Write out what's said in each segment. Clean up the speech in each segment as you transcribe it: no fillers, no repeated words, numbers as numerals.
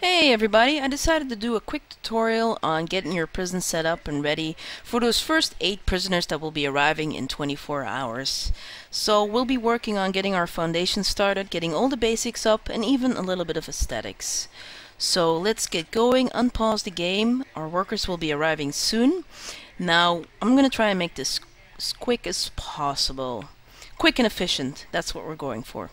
Hey everybody, I decided to do a quick tutorial on getting your prison set up and ready for those first 8 prisoners that will be arriving in 24 hours. So we'll be working on getting our foundation started, getting all the basics up, and even a little bit of aesthetics. So let's get going, unpause the game. Our workers will be arriving soon. Now I'm going to try and make this as quick as possible. Quick and efficient, that's what we're going for.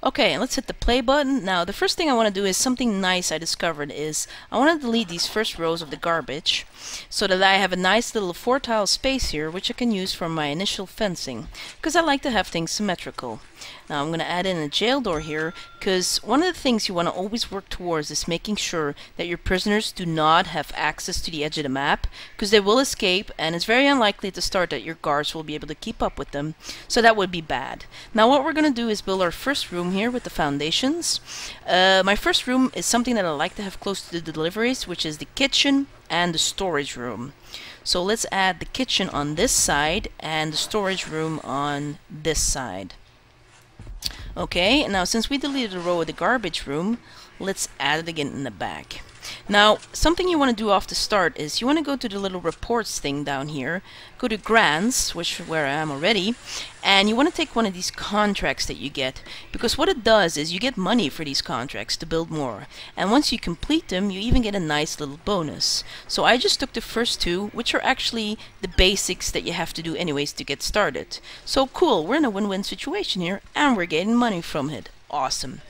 Okay, let's hit the play button. Now the first thing I want to do is something nice I discovered is I want to delete these first rows of the garbage so that I have a nice little 4-tile space here which I can use for my initial fencing because I like to have things symmetrical. Now I'm going to add in a jail door here because one of the things you want to always work towards is making sure that your prisoners do not have access to the edge of the map because they will escape, and it's very unlikely at the start that your guards will be able to keep up with them, so that would be bad. Now what we're going to do is build our first room here with the foundations. My first room is something that I like to have close to the deliveries, which is the kitchen and the storage room. So let's add the kitchen on this side and the storage room on this side. Okay, now since we deleted a row of the garbage room, let's add it again in the back. Now, something you want to do off the start is you want to go to the little reports thing down here, go to grants, which is where I am already, and you want to take one of these contracts that you get, because what it does is you get money for these contracts to build more, and once you complete them you even get a nice little bonus. So I just took the first 2, which are actually the basics that you have to do anyways to get started. So cool, we're in a win-win situation here and we're getting money from it. Awesome.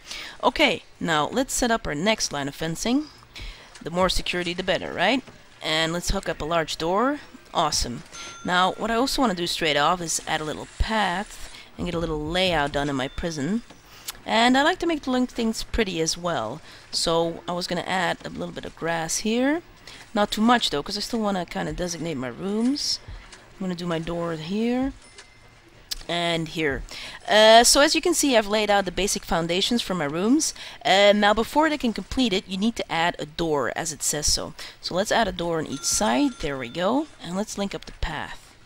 Okay, now let's set up our next line of fencing. The more security the better, right? And let's hook up a large door. Awesome. Now what I also want to do straight off is add a little path and get a little layout done in my prison. And I like to make the things pretty as well. So I was going to add a little bit of grass here. Not too much though, because I still want to kind of designate my rooms. I'm going to do my door here and here. So as you can see, I've laid out the basic foundations for my rooms. Now before they can complete it, you need to add a door as it says so. So let's add a door on each side. There we go. And let's link up the path.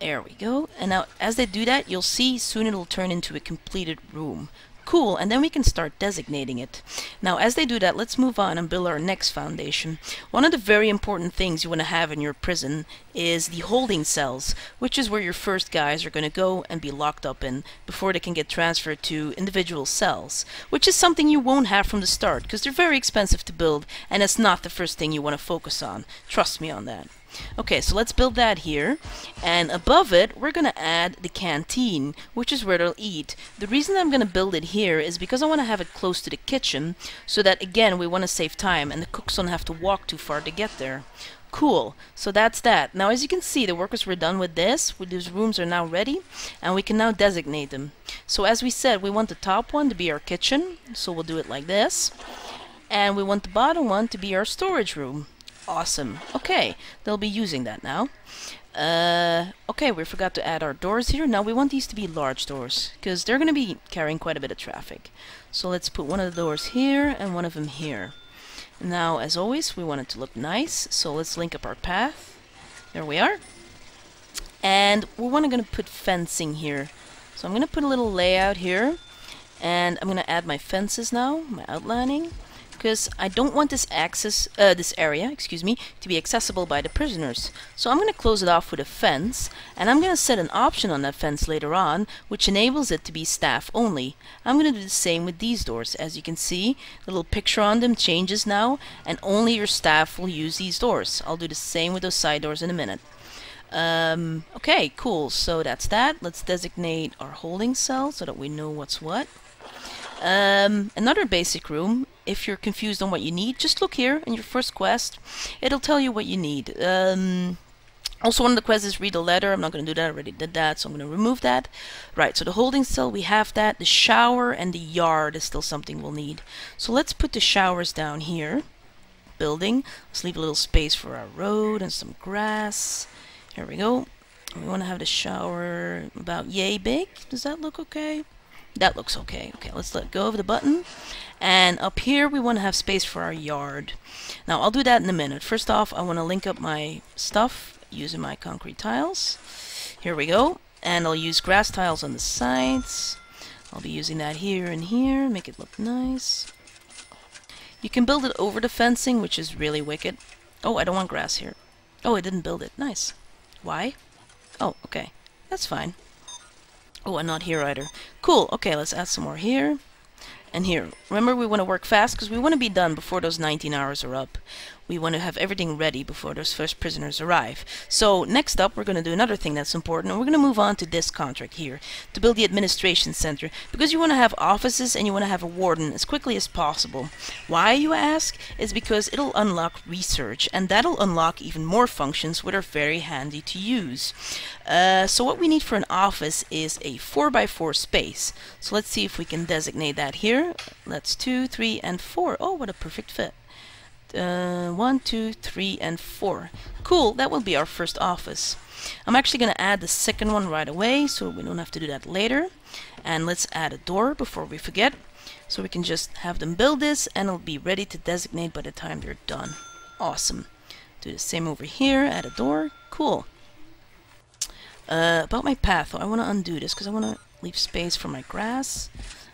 There we go. And now as they do that, you'll see soon it'll turn into a completed room. Cool, and then we can start designating it. Now as they do that, let's move on and build our next foundation. One of the very important things you want to have in your prison is the holding cells, which is where your first guys are going to go and be locked up in before they can get transferred to individual cells, which is something you won't have from the start because they're very expensive to build, and it's not the first thing you want to focus on. Trust me on that. Okay, so let's build that here, and above it we're going to add the canteen, which is where they'll eat. The reason I'm going to build it here is because I want to have it close to the kitchen so that, again, we want to save time and the cooks don't have to walk too far to get there. Cool, so that's that. Now as you can see, the workers were done with this. These rooms are now ready and we can now designate them. So as we said, we want the top one to be our kitchen, so we'll do it like this, and we want the bottom one to be our storage room. Awesome. Okay, they'll be using that now. Okay, we forgot to add our doors here. Now we want these to be large doors because they're going to be carrying quite a bit of traffic. So let's put one of the doors here and one of them here. Now as always, we want it to look nice, so let's link up our path. There we are. And we're going to put fencing here. So I'm going to put a little layout here, and I'm going to add my fences now, my outlining, because I don't want this area, to be accessible by the prisoners. So I'm going to close it off with a fence, and I'm going to set an option on that fence later on, which enables it to be staff only. I'm going to do the same with these doors. As you can see, the little picture on them changes now, and only your staff will use these doors. I'll do the same with those side doors in a minute. Okay, cool. So that's that. Let's designate our holding cell so that we know what's what. Another basic room. If you're confused on what you need, just look here in your first quest. It'll tell you what you need. Also, one of the quests is read a letter. I'm not going to do that. I already did that, so I'm going to remove that. Right, so the holding cell, we have that. The shower and the yard is still something we'll need. So let's put the showers down here. Building. Let's leave a little space for our road and some grass. Here we go. We want to have the shower about yay big. Does that look okay? That looks okay. Okay, let's let go of the button. And up here we want to have space for our yard. Now I'll do that in a minute. First off, I want to link up my stuff using my concrete tiles. Here we go. And I'll use grass tiles on the sides. I'll be using that here and here, make it look nice. You can build it over the fencing, which is really wicked. Oh, I don't want grass here. Oh, I didn't build it. Nice. Why? Oh, okay. That's fine. Oh, and not here either. Cool. Okay, let's add some more here. And here. Remember, we want to work fast because we want to be done before those 19 hours are up. We want to have everything ready before those first prisoners arrive. So next up, we're going to do another thing that's important, and we're going to move on to this contract here, to build the administration center, because you want to have offices and you want to have a warden as quickly as possible. Why, you ask? It's because it'll unlock research, and that'll unlock even more functions which are very handy to use. So what we need for an office is a 4x4 space. So let's see if we can designate that here. That's 2, 3, and 4. Oh, what a perfect fit. 1, 2, 3, and 4. Cool, that will be our first office. I'm actually going to add the second one right away, so we don't have to do that later. And let's add a door before we forget. So we can just have them build this, and it'll be ready to designate by the time they're done. Awesome. Do the same over here, add a door. Cool. About my path, I want to undo this, because I want to leave space for my grass.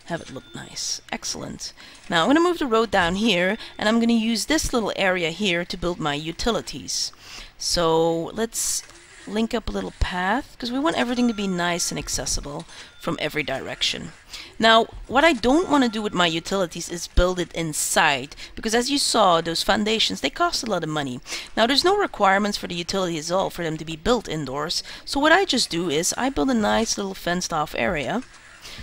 Have it look nice. Excellent. Now I'm going to move the road down here, and I'm going to use this little area here to build my utilities. So let's link up a little path, because we want everything to be nice and accessible from every direction. Now what I don't want to do with my utilities is build it inside, because as you saw, those foundations, they cost a lot of money. Now there's no requirements for the utilities at all for them to be built indoors, so what I just do is I build a nice little fenced off area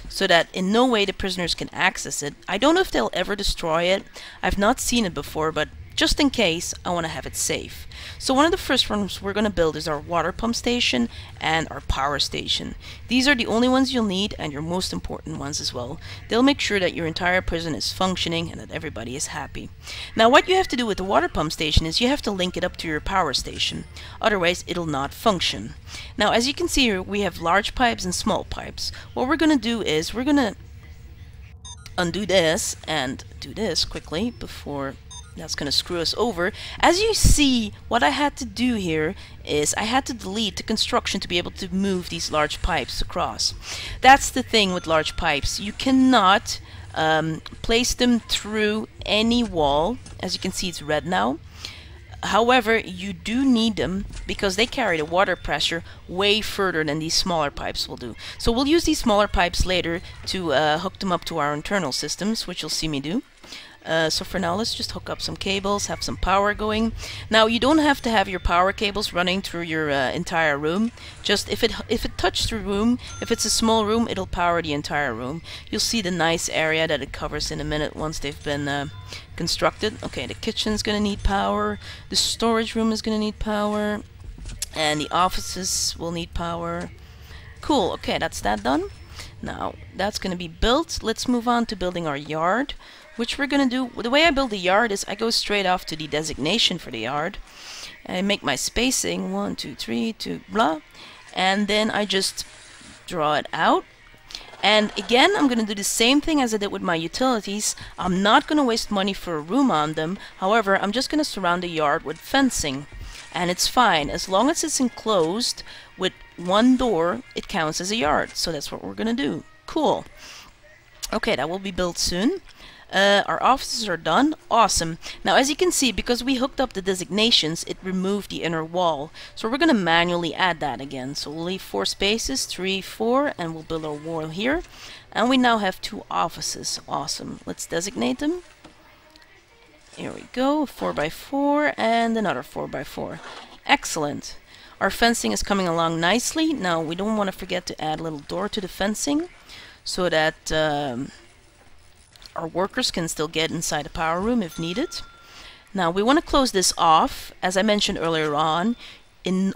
so that in no way the prisoners can access it. I don't know if they'll ever destroy it. I've not seen it before, but just in case, I want to have it safe. So one of the first ones we're going to build is our water pump station and our power station. These are the only ones you'll need, and your most important ones as well. They'll make sure that your entire prison is functioning and that everybody is happy. Now what you have to do with the water pump station is you have to link it up to your power station. Otherwise it'll not function. Now as you can see here, we have large pipes and small pipes. What we're going to do is we're going to undo this and do this quickly before that's going to screw us over. As you see, what I had to do here is I had to delete the construction to be able to move these large pipes across. That's the thing with large pipes. You cannot place them through any wall. As you can see, it's red now. However, you do need them because they carry the water pressure way further than these smaller pipes will do. So we'll use these smaller pipes later to hook them up to our internal systems, which you'll see me do. So for now, let's just hook up some cables, have some power going. Now you don't have to have your power cables running through your entire room. Just if it touches the room, if it's a small room, it'll power the entire room. You'll see the nice area that it covers in a minute once they've been constructed. Okay, the kitchen's gonna need power, the storage room is gonna need power, and the offices will need power. Cool, okay, that's that done. Now that's gonna be built. Let's move on to building our yard, which we're gonna do. The way I build the yard is I go straight off to the designation for the yard. I make my spacing 1, 2, 3, 2, blah, and then I just draw it out. And again, I'm gonna do the same thing as I did with my utilities. I'm not gonna waste money for a room on them. However, I'm just gonna surround the yard with fencing, and it's fine as long as it's enclosed with one door. It counts as a yard, so that's what we're gonna do. Cool. Okay, that will be built soon. Our offices are done. Awesome. Now as you can see, because we hooked up the designations, it removed the inner wall. So we're going to manually add that again. So we'll leave 4 spaces, 3, 4, and we'll build our wall here. And we now have 2 offices. Awesome. Let's designate them. Here we go. 4x4 and another 4x4. Excellent. Our fencing is coming along nicely. Now we don't want to forget to add a little door to the fencing so that our workers can still get inside the power room if needed. Now we want to close this off. As I mentioned earlier on,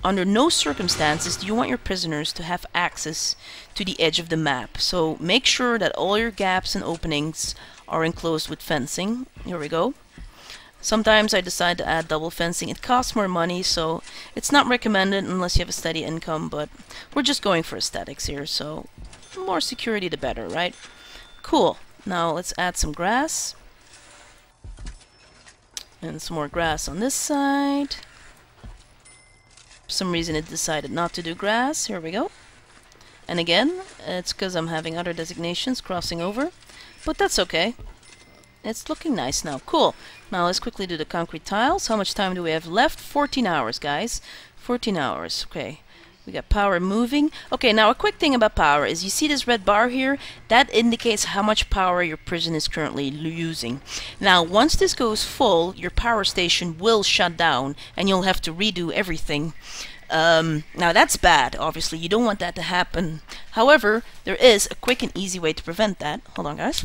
under no circumstances do you want your prisoners to have access to the edge of the map. So make sure that all your gaps and openings are enclosed with fencing. Here we go. Sometimes I decide to add double fencing. It costs more money, so it's not recommended unless you have a steady income, but we're just going for aesthetics here, so the more security the better, right? Cool. Now let's add some grass. And some more grass on this side. For some reason it decided not to do grass. Here we go. And again, it's because I'm having other designations crossing over. But that's okay. It's looking nice now. Cool. Now let's quickly do the concrete tiles. How much time do we have left? 14 hours, guys. 14 hours. Okay. We got power moving. Okay, now a quick thing about power is you see this red bar here? That indicates how much power your prison is currently using. Now, once this goes full, your power station will shut down and you'll have to redo everything. Now that's bad, obviously. You don't want that to happen. However, there is a quick and easy way to prevent that. Hold on, guys.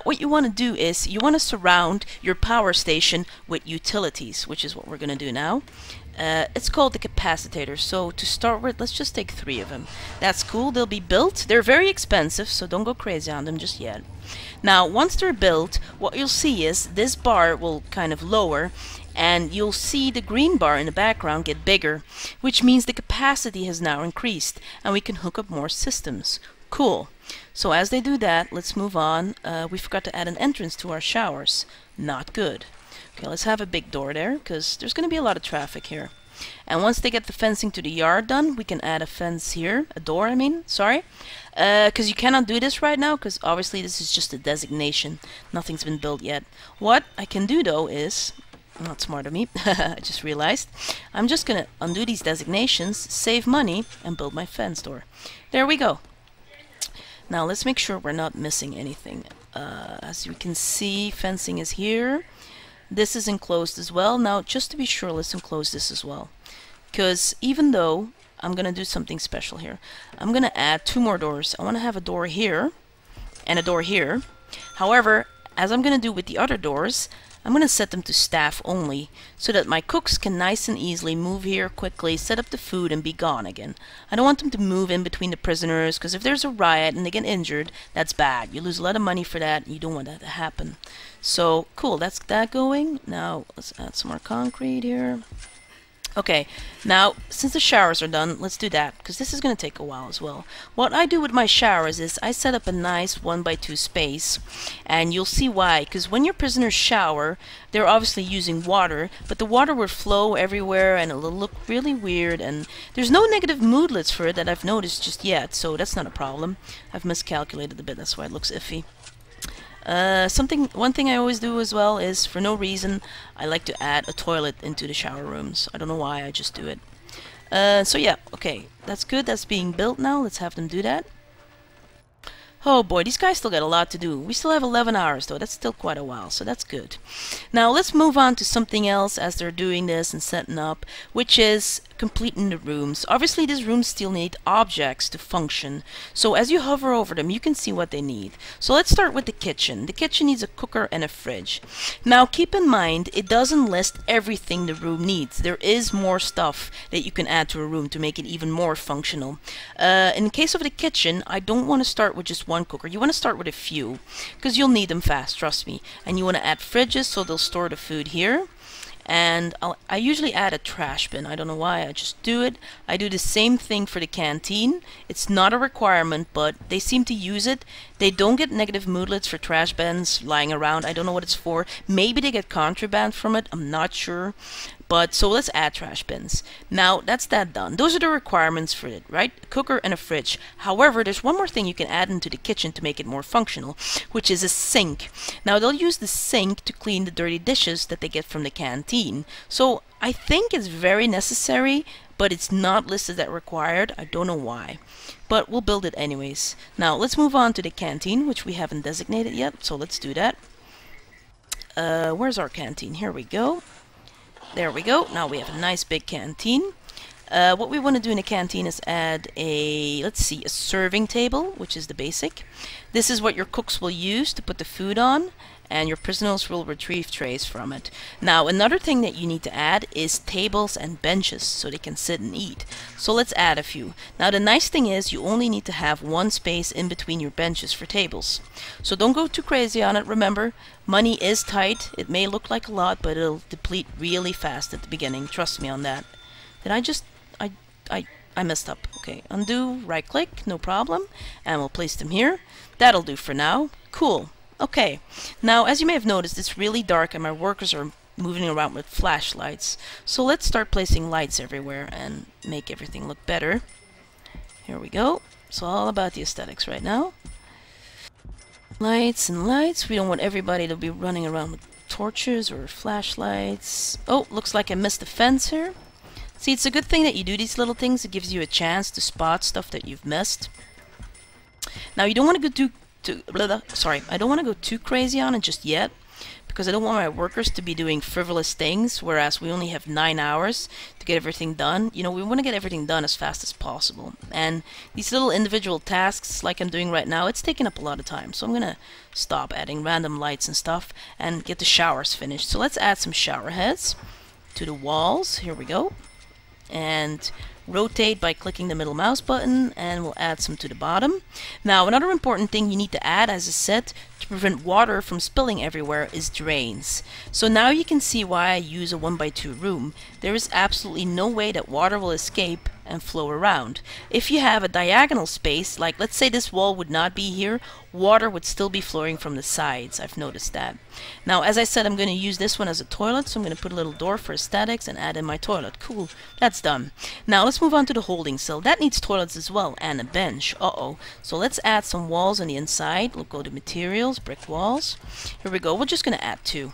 What you want to do is you want to surround your power station with utilities, which is what we're going to do now. It's called the capacitors. So to start with, let's just take 3 of them. That's cool. They'll be built. They're very expensive, so don't go crazy on them just yet. Now, once they're built, what you'll see is this bar will kind of lower, and you'll see the green bar in the background get bigger, which means the capacity has now increased, and we can hook up more systems. Cool. So as they do that, let's move on. We forgot to add an entrance to our showers. Not good. Okay, let's have a big door there, because there's going to be a lot of traffic here. And once they get the fencing to the yard done, we can add a fence here. A door, I mean. Sorry. Because you cannot do this right now, because obviously this is just a designation. Nothing's been built yet. What I can do, though, is... Not smart of me. I just realized. I'm just going to undo these designations, save money, and build my fence door. There we go. Now let's make sure we're not missing anything. As you can see, fencing is here. This is enclosed as well. Now, just to be sure, let's enclose this as well. Because even though I'm going to do something special here, I'm going to add 2 more doors. I want to have a door here and a door here. However, as I'm going to do with the other doors, I'm going to set them to staff only, so that my cooks can nice and easily move here quickly, set up the food, and be gone again. I don't want them to move in between the prisoners, because if there's a riot and they get injured, that's bad. You lose a lot of money for that, and you don't want that to happen. So, cool, that's that going. Now, let's add some more concrete here. Okay, now, since the showers are done, let's do that, because this is going to take a while as well. What I do with my showers is I set up a nice 1x2 space, and you'll see why, because when your prisoners shower, they're obviously using water, but the water will flow everywhere, and it'll look really weird, and there's no negative moodlets for it that I've noticed just yet, so that's not a problem. I've miscalculated a bit, that's why it looks iffy. One thing I always do as well is, for no reason, I like to add a toilet into the shower rooms. I don't know why, I just do it. So yeah, okay, that's good. That's being built now. Let's have them do that. Oh boy, these guys still got a lot to do. We still have 11 hours though. That's still quite a while, so that's good. Now let's move on to something else as they're doing this and setting up, which is completing the rooms. Obviously these rooms still need objects to function, so as you hover over them you can see what they need. So let's start with the kitchen. The kitchen needs a cooker and a fridge. Now keep in mind, it doesn't list everything the room needs. There is more stuff that you can add to a room to make it even more functional. In the case of the kitchen, I don't want to start with just one cooker. You want to start with a few, because you'll need them fast, trust me. And you want to add fridges so they'll store the food here. And I usually add a trash bin. I don't know why, I just do it. I do the same thing for the canteen. It's not a requirement, but they seem to use it. They don't get negative moodlets for trash bins lying around. I don't know what it's for. Maybe they get contraband from it, I'm not sure. But so let's add trash bins. Now that's that done. Those are the requirements for it, right? A cooker and a fridge. However, there's one more thing you can add into the kitchen to make it more functional, which is a sink. Now they'll use the sink to clean the dirty dishes that they get from the canteen. So I think it's very necessary, but it's not listed as required. I don't know why. But we'll build it anyways. Now let's move on to the canteen, which we haven't designated yet. So let's do that. Where's our canteen? Here we go. There we go. Now we have a nice big canteen. What we want to do in a canteen is add a, let's see, a serving table, which is the basic. This is what your cooks will use to put the food on, and your prisoners will retrieve trays from it. Now another thing that you need to add is tables and benches so they can sit and eat. So let's add a few. Now the nice thing is you only need to have one space in between your benches for tables. So don't go too crazy on it. Remember, money is tight. It may look like a lot, but it'll deplete really fast at the beginning. Trust me on that. Did I just... I messed up. Okay, undo, right click, no problem. And we'll place them here. That'll do for now. Cool. Okay, now as you may have noticed, it's really dark and my workers are moving around with flashlights. So let's start placing lights everywhere and make everything look better. Here we go. It's all about the aesthetics right now. Lights and lights. We don't want everybody to be running around with torches or flashlights. Oh, looks like I missed the fence here. See, it's a good thing that you do these little things. It gives you a chance to spot stuff that you've missed. Now, you don't want to go I don't want to go too crazy on it just yet, because I don't want my workers to be doing frivolous things, whereas we only have 9 hours to get everything done. You know, we want to get everything done as fast as possible. And these little individual tasks, like I'm doing right now, it's taking up a lot of time. So I'm going to stop adding random lights and stuff and get the showers finished. So let's add some shower heads to the walls. Here we go. And rotate by clicking the middle mouse button, and we'll add some to the bottom. Now, another important thing you need to add, as I said, to prevent water from spilling everywhere is drains. So now you can see why I use a 1x2 room. There is absolutely no way that water will escape and flow around. If you have a diagonal space, like let's say this wall would not be here, water would still be flowing from the sides. I've noticed that. Now, as I said, I'm going to use this one as a toilet, so I'm going to put a little door for aesthetics and add in my toilet. Cool, that's done. Now let's move on to the holding cell. That needs toilets as well, and a bench. So let's add some walls on the inside. We'll go to materials, brick walls. Here we go. We're just going to add 2.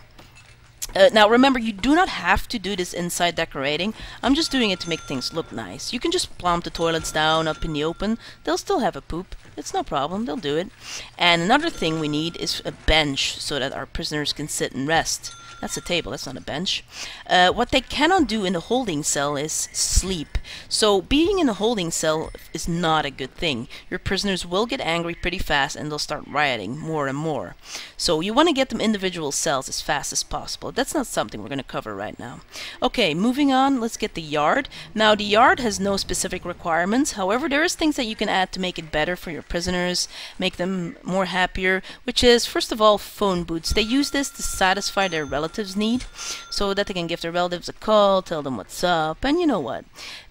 Now remember, you do not have to do this inside decorating. I'm just doing it to make things look nice. You can just plump the toilets down up in the open. They'll still have a poop. It's no problem. They'll do it. And another thing we need is a bench so that our prisoners can sit and rest. That's a table, that's not a bench. What they cannot do in the holding cell is sleep. So being in a holding cell is not a good thing. Your prisoners will get angry pretty fast and they'll start rioting more and more. So you want to get them individual cells as fast as possible. That's not something we're going to cover right now. Okay, moving on, let's get the yard. Now the yard has no specific requirements. However, there is things that you can add to make it better for your prisoners, make them more happier, which is, first of all, phone booths. They use this to satisfy their relatives' need, so that they can give their relatives a call, tell them what's up, and you know what.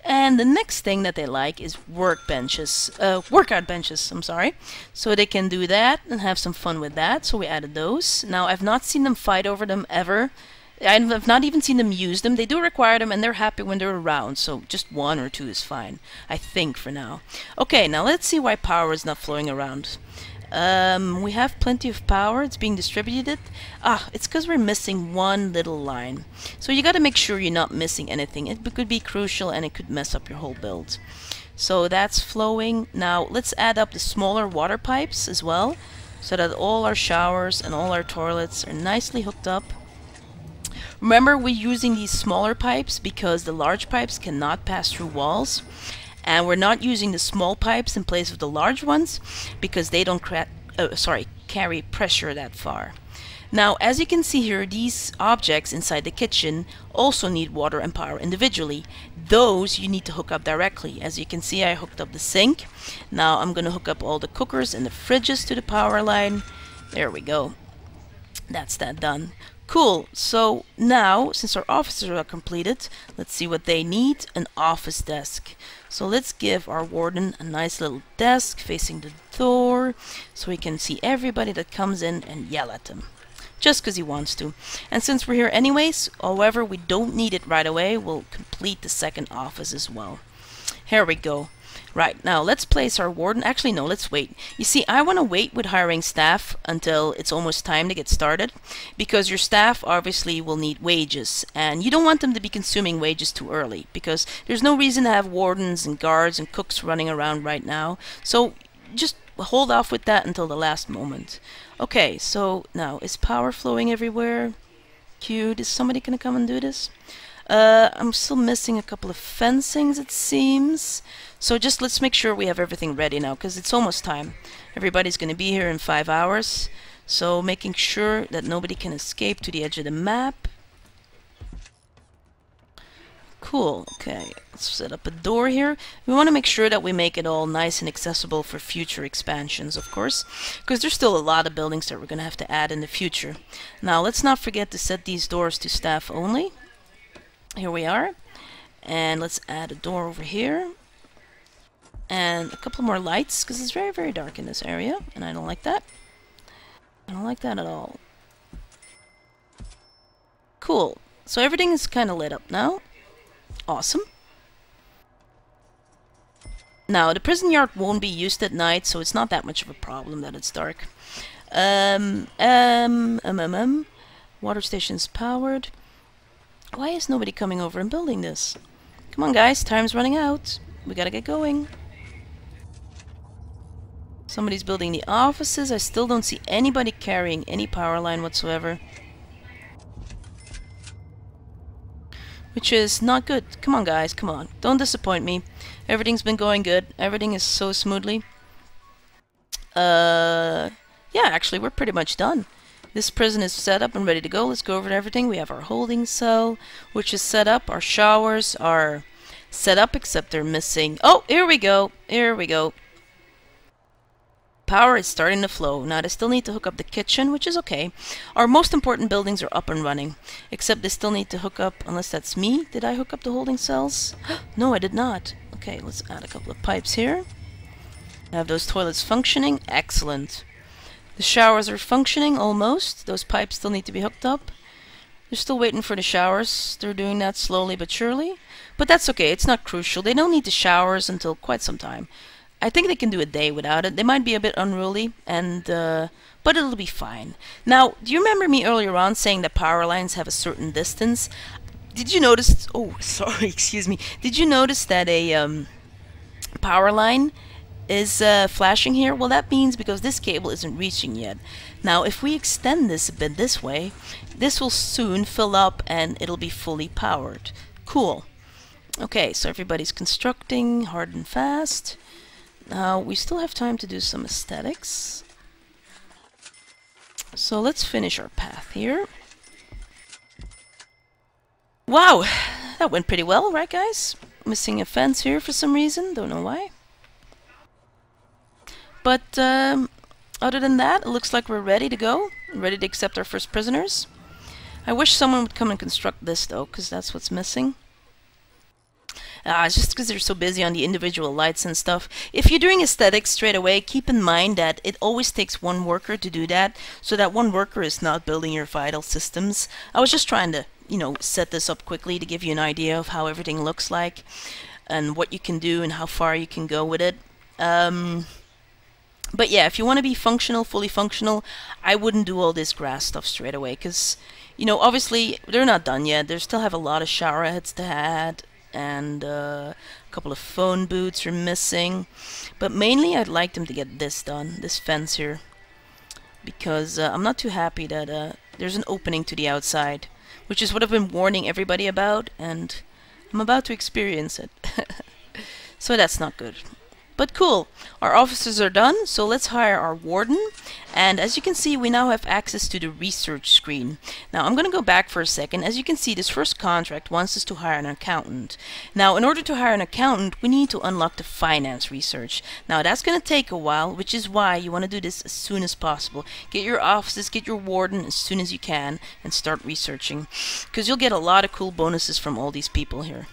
And the next thing that they like is workout benches, I'm sorry. So they can do that and have some fun with that, so we added those. Now, I've not seen them fight over them ever. I've not even seen them use them. They do require them and they're happy when they're around, so just 1 or 2 is fine, I think, for now. Okay, now let's see why power is not flowing around. We have plenty of power. It's being distributed. It's because we're missing one little line. So you got to make sure you're not missing anything. It could be crucial and it could mess up your whole build. So that's flowing. Now let's add up the smaller water pipes as well, so that all our showers and all our toilets are nicely hooked up. Remember, we're using these smaller pipes because the large pipes cannot pass through walls. And we're not using the small pipes in place of the large ones because they don't carry pressure that far. Now, as you can see here, these objects inside the kitchen also need water and power individually. Those you need to hook up directly. As you can see, I hooked up the sink. Now I'm going to hook up all the cookers and the fridges to the power line. There we go. That's that done. Cool. So now, since our officers are completed, let's see what they need. An office desk. So let's give our warden a nice little desk facing the door so he can see everybody that comes in and yell at them. Just because he wants to. And since we're here anyways, however, we don't need it right away. We'll complete the second office as well. Here we go. Right, now let's place our warden. Actually, no, let's wait. You see, I want to wait with hiring staff until it's almost time to get started, because your staff obviously will need wages, and you don't want them to be consuming wages too early, because there's no reason to have wardens and guards and cooks running around right now. So just hold off with that until the last moment. Okay, so now, is power flowing everywhere? Cute. Is somebody gonna come and do this? I'm still missing a couple of fencings, it seems. So just let's make sure we have everything ready now, because it's almost time. Everybody's going to be here in 5 hours. So making sure that nobody can escape to the edge of the map. Cool. Okay, let's set up a door here. We want to make sure that we make it all nice and accessible for future expansions, of course, because there's still a lot of buildings that we're going to have to add in the future. Now, let's not forget to set these doors to staff only. Here we are. And let's add a door over here. And a couple more lights, because it's very, very dark in this area, and I don't like that. I don't like that at all. Cool. So everything is kind of lit up now. Awesome. Now, the prison yard won't be used at night, so it's not that much of a problem that it's dark. Water station's powered. Why is nobody coming over and building this? Come on, guys, time's running out. We gotta get going. Somebody's building the offices. I still don't see anybody carrying any power line whatsoever. Which is not good. Come on, guys, come on. Don't disappoint me. Everything's been going good. Everything is so smoothly. Yeah, actually, we're pretty much done. This prison is set up and ready to go. Let's go over everything. We have our holding cell, which is set up. Our showers are set up, except they're missing. Oh, here we go. Here we go. Power is starting to flow. Now, I still need to hook up the kitchen, which is okay. Our most important buildings are up and running, except they still need to hook up, unless that's me. Did I hook up the holding cells? No, I did not. Okay, let's add a couple of pipes here. Have those toilets functioning. Excellent. The showers are functioning, almost. Those pipes still need to be hooked up. They're still waiting for the showers. They're doing that slowly but surely. But that's okay, it's not crucial. They don't need the showers until quite some time. I think they can do a day without it. They might be a bit unruly, and but it'll be fine. Now, do you remember me earlier on saying that power lines have a certain distance? Did you notice... Oh, sorry, excuse me. Did you notice that a power line is flashing here? Well, that means because this cable isn't reaching yet. Now, if we extend this a bit this way, this will soon fill up and it'll be fully powered. Cool. Okay, so everybody's constructing hard and fast. Now, we still have time to do some aesthetics. So let's finish our path here. Wow, that went pretty well, right, guys? Missing a fence here for some reason, don't know why. But other than that, it looks like we're ready to go, ready to accept our first prisoners. I wish someone would come and construct this, though, because that's what's missing. It's just because they're so busy on the individual lights and stuff. If you're doing aesthetics straight away, keep in mind that it always takes one worker to do that, so that one worker is not building your vital systems. I was just trying to, you know, set this up quickly to give you an idea of how everything looks like, and what you can do and how far you can go with it. But yeah, if you want to be functional, fully functional, I wouldn't do all this grass stuff straight away, because, you know, obviously they're not done yet. They still have a lot of shower heads to add, and a couple of phone booths are missing. But mainly I'd like them to get this done, this fence here, because I'm not too happy that there's an opening to the outside, which is what I've been warning everybody about, and I'm about to experience it. So that's not good. But cool, our officers are done, so let's hire our warden. And as you can see, we now have access to the research screen. Now I'm going to go back for a second. As you can see, this first contract wants us to hire an accountant. Now in order to hire an accountant, we need to unlock the finance research. Now that's going to take a while, which is why you want to do this as soon as possible. Get your offices, get your warden as soon as you can, and start researching, because you'll get a lot of cool bonuses from all these people here.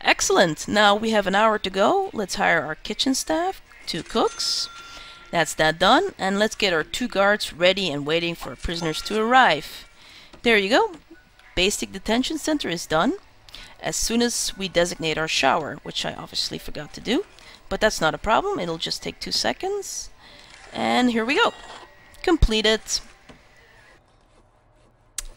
Excellent. Now we have an hour to go. Let's hire our kitchen staff, 2 cooks. That's that done. And let's get our 2 guards ready and waiting for our prisoners to arrive. There you go. Basic detention center is done. As soon as we designate our shower, which I obviously forgot to do, but that's not a problem. It'll just take 2 seconds. And here we go. Completed.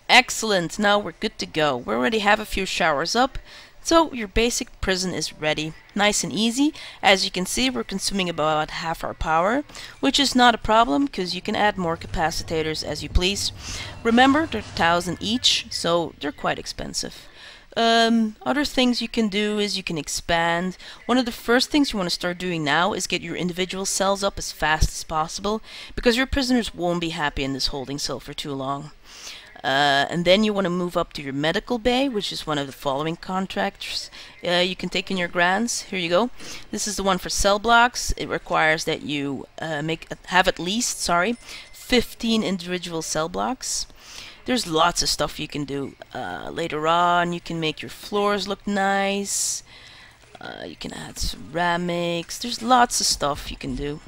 Excellent. Now we're good to go. We already have a few showers up. So your basic prison is ready. Nice and easy. As you can see, we're consuming about half our power, which is not a problem because you can add more capacitors as you please. Remember, they're 1,000 each, so they're quite expensive. Other things you can do is you can expand. One of the first things you want to start doing now is get your individual cells up as fast as possible, because your prisoners won't be happy in this holding cell for too long. And then you want to move up to your medical bay, which is one of the following contracts you can take in your grants. Here you go. This is the one for cell blocks. It requires that you have at least 15 individual cell blocks. There's lots of stuff you can do. Later on, you can make your floors look nice. You can add ceramics. There's lots of stuff you can do.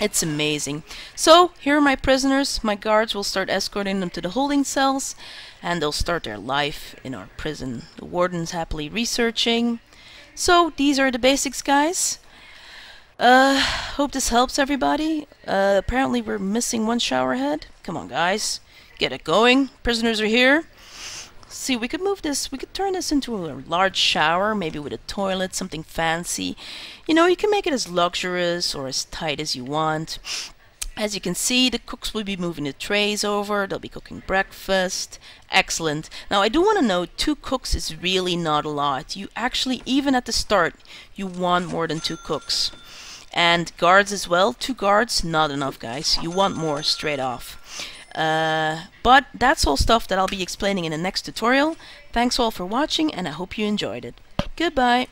It's amazing. So here are my prisoners. My guards will start escorting them to the holding cells, and they'll start their life in our prison. The warden's happily researching. So these are the basics, guys. Hope this helps everybody. Apparently we're missing one shower head. Come on, guys. Get it going. Prisoners are here. See, we could move this, we could turn this into a large shower, maybe with a toilet, something fancy. You know, you can make it as luxurious or as tight as you want. As you can see, the cooks will be moving the trays over, they'll be cooking breakfast. Excellent. Now, I do want to note, 2 cooks is really not a lot. You actually, even at the start, you want more than 2 cooks. And guards as well, 2 guards, not enough, guys. You want more straight off. But that's all stuff that I'll be explaining in the next tutorial. Thanks all for watching, and I hope you enjoyed it. Goodbye!